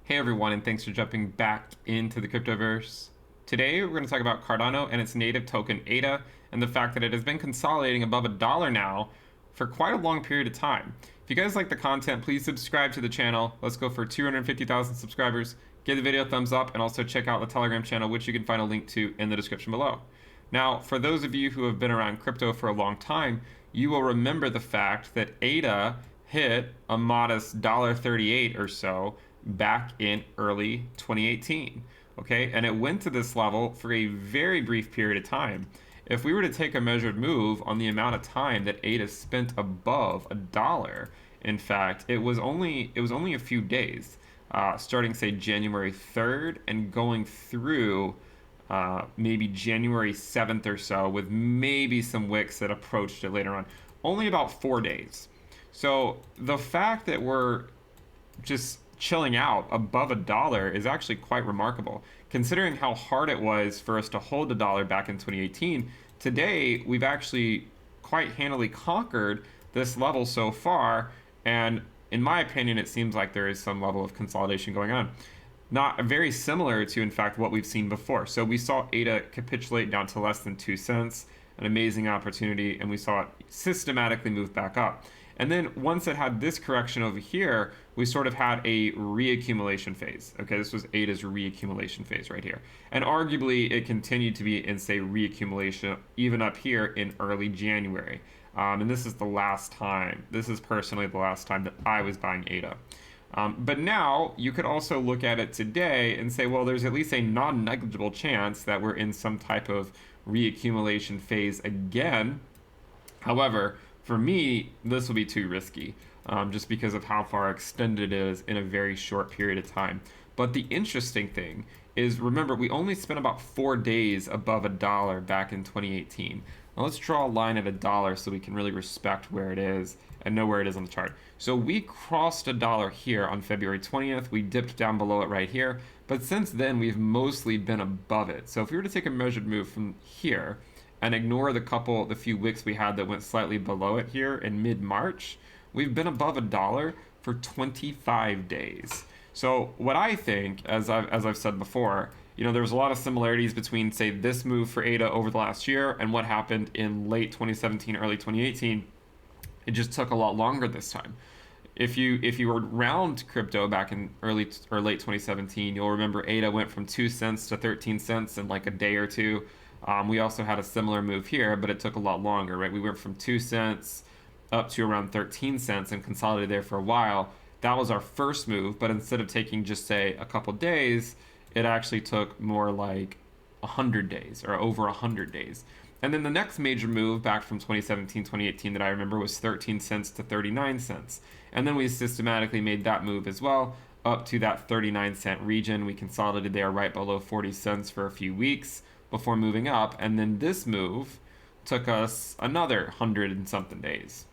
Hey everyone, and thanks for jumping back into the cryptoverse. Today we're going to talk about Cardano and its native token ADA and the fact that it has been consolidating above $1 now for quite a long period of time. If you guys like the content, please subscribe to the channel. Let's go for 250,000 subscribers. Give the video a thumbs up and also check out the Telegram channel, which you can find a link to in the description below. Now, for those of you who have been around crypto for a long time, you will remember the fact that ADA hit a modest $1.38 or so back in early 2018. Okay, and it went to this level for a very brief period of time. If we were to take a measured move on the amount of time that ADA spent above $1, in fact, it was only a few days, starting say January 3rd and going through maybe January 7th or so, with maybe some wicks that approached it later on. Only about 4 days. So the fact that we're just chilling out above $1 is actually quite remarkable, considering how hard it was for us to hold $1 back in 2018. Today, we've actually quite handily conquered this level so far, and in my opinion, it seems like there is some level of consolidation going on. Not very similar to, in fact, what we've seen before. So we saw ADA capitulate down to less than 2 cents, an amazing opportunity, and we saw it systematically move back up. And then once it had this correction over here, we sort of had a reaccumulation phase. Okay, this was ADA's reaccumulation phase right here. And arguably, it continued to be in, say, reaccumulation even up here in early January. And this is the last time, this is personally the last time that I was buying ADA. But now you could also look at it today and say, well, there's at least a non-negligible chance that we're in some type of reaccumulation phase again. However, for me, this will be too risky, just because of how far extended it is in a very short period of time. But the interesting thing is, remember, we only spent about 4 days above $1 back in 2018. Now let's draw a line at $1 so we can really respect where it is and know where it is on the chart. So we crossed $1 here on February 20th. We dipped down below it right here. But since then, we've mostly been above it. So if we were to take a measured move from here and ignore the few wicks we had that went slightly below it here in mid-March, we've been above $1 for 25 days. So what I think, as I've said before, there's a lot of similarities between, say, this move for ADA over the last year and what happened in late 2017, early 2018. It just took a lot longer this time. If you were around crypto back in early or late 2017, you'll remember ADA went from 2 cents to 13 cents in like a day or two. We also had a similar move here, but it took a lot longer, right? We went from 2 cents up to around 13 cents and consolidated there for a while. That was our first move, but instead of taking just, say, a couple days, it actually took more like 100 days or over 100 days. And then the next major move back from 2017, 2018 that I remember was 13 cents to 39 cents. And then we systematically made that move as well up to that 39-cent region. We consolidated there right below 40 cents for a few weeks before moving up, and then this move took us another 100 and something days.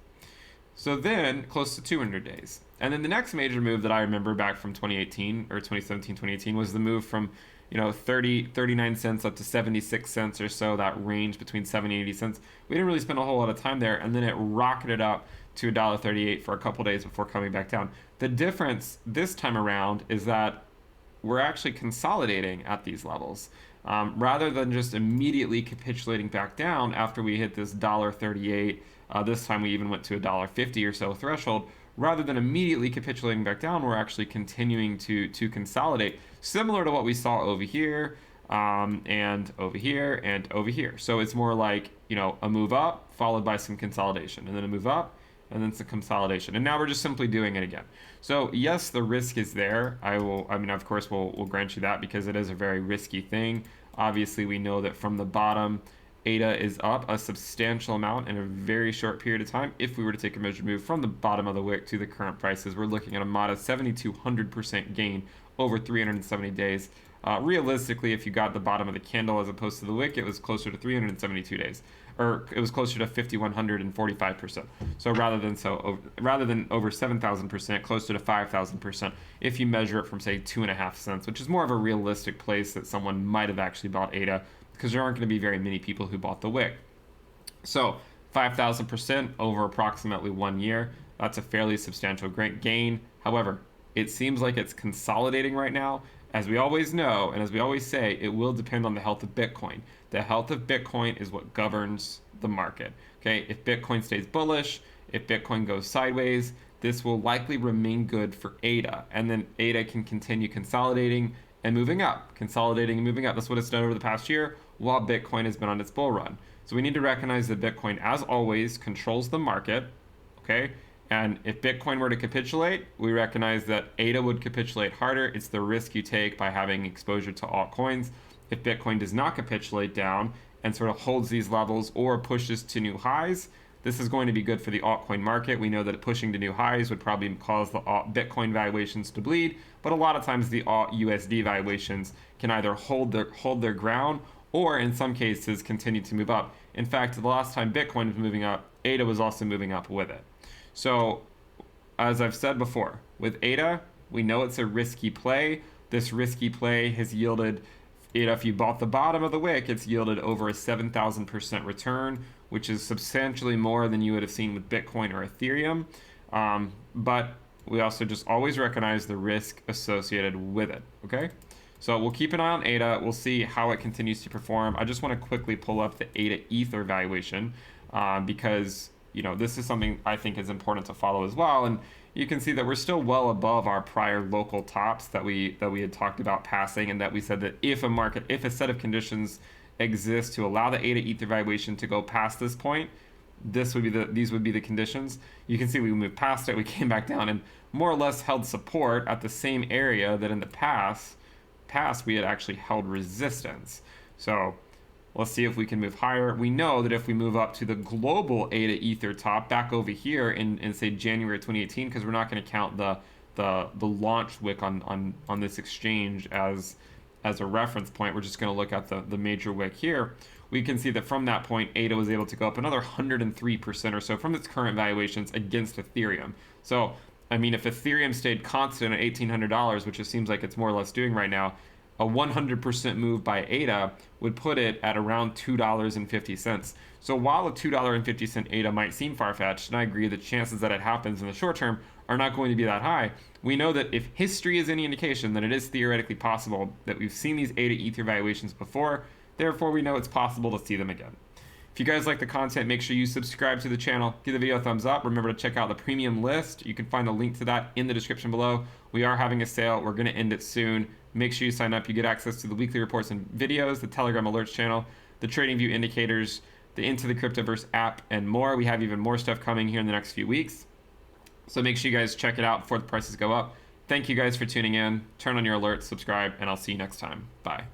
So then close to 200 days. And then the next major move that I remember back from 2018 or 2017, 2018 was the move from 39 cents up to 76 cents or so, that range between 70 and 80 cents. We didn't really spend a whole lot of time there, and then it rocketed up to $1.38 for a couple days before coming back down. The difference this time around is that we're actually consolidating at these levels. Rather than just immediately capitulating back down after we hit this $1.38, this time we even went to $1.50 or so threshold. Rather than immediately capitulating back down, we're actually continuing to consolidate, similar to what we saw over here, and over here, and over here. So it's more like, a move up followed by some consolidation, and then a move up, and then some consolidation. And now we're just simply doing it again. So yes, the risk is there. Of course, we'll grant you that because it is a very risky thing. Obviously, we know that from the bottom, ADA is up a substantial amount in a very short period of time. If we were to take a measured move from the bottom of the wick to the current prices, we're looking at a modest 7,200% gain over 370 days. Realistically, if you got the bottom of the candle as opposed to the wick, it was closer to 372 days, or it was closer to 5,145%. So rather than over 7,000%, closer to 5,000% if you measure it from, say, 2.5 cents, which is more of a realistic place that someone might have actually bought ADA, because there aren't going to be very many people who bought the wick. So 5,000% over approximately 1 year, that's a fairly substantial gain. However, It seems like it's consolidating right now. As we always know, and as we always say, it will depend on the health of Bitcoin. The health of Bitcoin is what governs the market. Okay, if Bitcoin stays bullish, if Bitcoin goes sideways, this will likely remain good for ADA, and then ADA can continue consolidating and moving up, consolidating and moving up. That's what it's done over the past year while Bitcoin has been on its bull run. So we need to recognize that Bitcoin, as always, controls the market, okay? And if Bitcoin were to capitulate, we recognize that ADA would capitulate harder. It's the risk you take by having exposure to altcoins. If Bitcoin does not capitulate down and sort of holds these levels or pushes to new highs, this is going to be good for the altcoin market. We know that pushing to new highs would probably cause the Bitcoin valuations to bleed, but a lot of times the USD valuations can either hold their ground or in some cases continue to move up. In fact, the last time Bitcoin was moving up, ADA was also moving up with it. So, as I've said before, with ADA, we know it's a risky play. This risky play has yielded, if you bought the bottom of the wick, it's yielded over a 7,000% return, which is substantially more than you would have seen with Bitcoin or Ethereum. But we also just always recognize the risk associated with it, okay? So we'll keep an eye on ADA. We'll see how it continues to perform. I just want to quickly pull up the ADAETH valuation because this is something I think is important to follow as well. And you can see that we're still well above our prior local tops that we had talked about passing, and that we said that if a set of conditions exist to allow the ADAETH valuation to go past this point, these would be the conditions. You can see we moved past it, we came back down and more or less held support at the same area that in the past we had actually held resistance. So let's see if we can move higher. We know that if we move up to the global ADAETH top back over here in say January 2018, because we're not going to count the launch wick on this exchange as a reference point, we're just going to look at the major wick here. We can see that from that point, ADA was able to go up another 103% or so from its current valuations against Ethereum. So, I mean, if Ethereum stayed constant at $1,800, which it seems like it's more or less doing right now, a 100% move by ADA would put it at around $2.50. So while a $2.50 ADA might seem far-fetched, and I agree the chances that it happens in the short term are not going to be that high, we know that if history is any indication, then it is theoretically possible that we've seen these ADAETH valuations before. Therefore, we know it's possible to see them again. If you guys like the content, make sure you subscribe to the channel, give the video a thumbs up. Remember to check out the premium list. You can find a link to that in the description below. We are having a sale. We're going to end it soon. Make sure you sign up. You get access to the weekly reports and videos, the Telegram alerts channel, the TradingView indicators, the Into the Cryptoverse app, and more. We have even more stuff coming here in the next few weeks. So make sure you guys check it out before the prices go up. Thank you guys for tuning in. Turn on your alerts, subscribe, and I'll see you next time. Bye.